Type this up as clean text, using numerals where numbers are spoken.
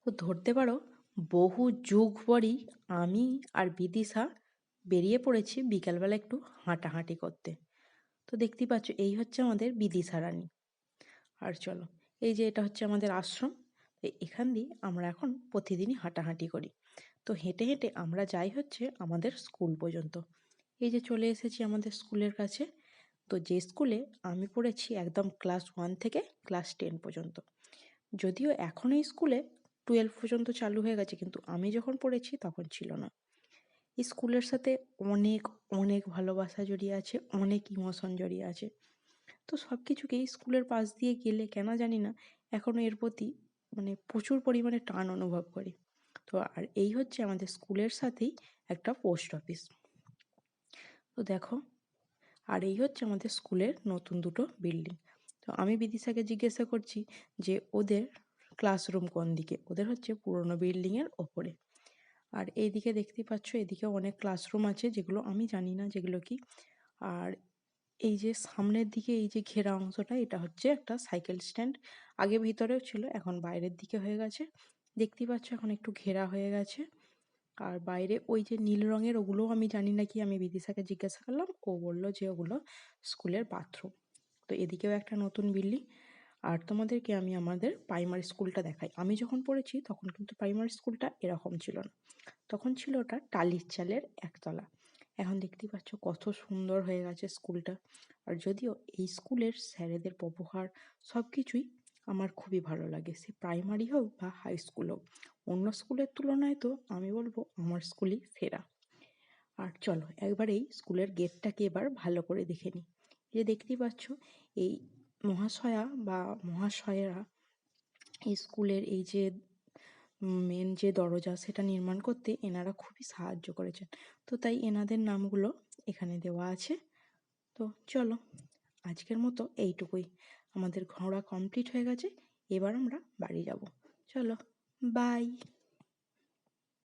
তো ধরতে পারো বহু যুগ পরই আমি আর বিদিশা বেরিয়ে পড়েছি বিকালবেলা একটু হাঁটাহাঁটি করতে। তো দেখতেই পাচ্ছ এই হচ্ছে আমাদের বিদিশা রানী। আর চলো, এই যে এটা হচ্ছে আমাদের আশ্রম। তো এখান দিয়ে আমরা এখন প্রতিদিনই হাঁটাহাঁটি করি। তো হেঁটে হেঁটে আমরা যাই হচ্ছে আমাদের স্কুল পর্যন্ত। এই যে চলে এসেছি আমাদের স্কুলের কাছে। তো যে স্কুলে আমি পড়েছি একদম ক্লাস 1 থেকে ক্লাস 10 পর্যন্ত। যদিও এখন এই স্কুলে 12 পর্যন্ত চালু হয়ে গেছে, কিন্তু আমি যখন পড়েছি তখন ছিল না। এই স্কুলের সাথে অনেক অনেক ভালোবাসা জড়িয়ে আছে, অনেক ইমোশন জড়িয়ে আছে। তো সব কিছুকেই স্কুলের পাশ দিয়ে গেলে কেন জানি না এখনও এর প্রতি প্রচুর পরিমাণে টান অনুভব করি। তো আর এই হচ্ছে আমাদের স্কুলের সাথেই একটা পোস্ট অফিস। তো দেখো, আর এই হচ্ছে আমাদের স্কুলের নতুন দুটো বিল্ডিং। তো আমি বিদিশাকে জিজ্ঞাসা করছি যে ওদের ক্লাসরুম কোন দিকে। ওদের হচ্ছে পুরোনো বিল্ডিংয়ের ওপরে। আর এইদিকে দেখতেই পাচ্ছ, এদিকে অনেক ক্লাসরুম আছে যেগুলো আমি জানি না যেগুলো কি। আর এই যে সামনের দিকে এই যে ঘেরা অংশটা, এটা হচ্ছে একটা সাইকেল স্ট্যান্ড। আগে ভিতরেও ছিল, এখন বাইরের দিকে হয়ে গেছে। দেখতেই পাচ্ছ এখন একটু ঘেরা হয়ে গেছে। আর বাইরে ওই যে নীল রঙের, ওগুলোও আমি জানি না কি, আমি বিদিশাকে জিজ্ঞাসা করলাম, ও বললো যে ওগুলো স্কুলের বাথরুম। তো এদিকেও একটা নতুন বিল্ডিং। আর তোমাদেরকে আমি আমাদের প্রাইমারি স্কুলটা দেখাই। আমি যখন পড়েছি তখন কিন্তু প্রাইমারি স্কুলটা এরকম ছিল না। তখন ছিল ওটা টালির চালের একতলা। এখন দেখতেই পাচ্ছ কত সুন্দর হয়ে গেছে স্কুলটা। আর যদিও এই স্কুলের স্যারেদের ব্যবহার সব কিছুই আমার খুবই ভালো লাগে, সে প্রাইমারি হোক বা হাই স্কুল হোক। অন্য স্কুলের তুলনায় তো আমি বলবো আমার স্কুলই সেরা। আর চলো একবার এই স্কুলের গেটটাকে এবার ভালো করে দেখে নিই। যে দেখতেই পাচ্ছ, এই মহাশয়া বা মহাশয়েরা এই স্কুলের এই যে মেন যে দরজা সেটা নির্মাণ করতে এনারা খুবই সাহায্য করেছেন। তো তাই এনাদের নামগুলো এখানে দেওয়া আছে। তো চলো, আজকের মতো এইটুকুই। আমাদের ঘোরা কমপ্লিট হয়ে গেছে, এবার আমরা বাড়ি যাব। চলো, বাই।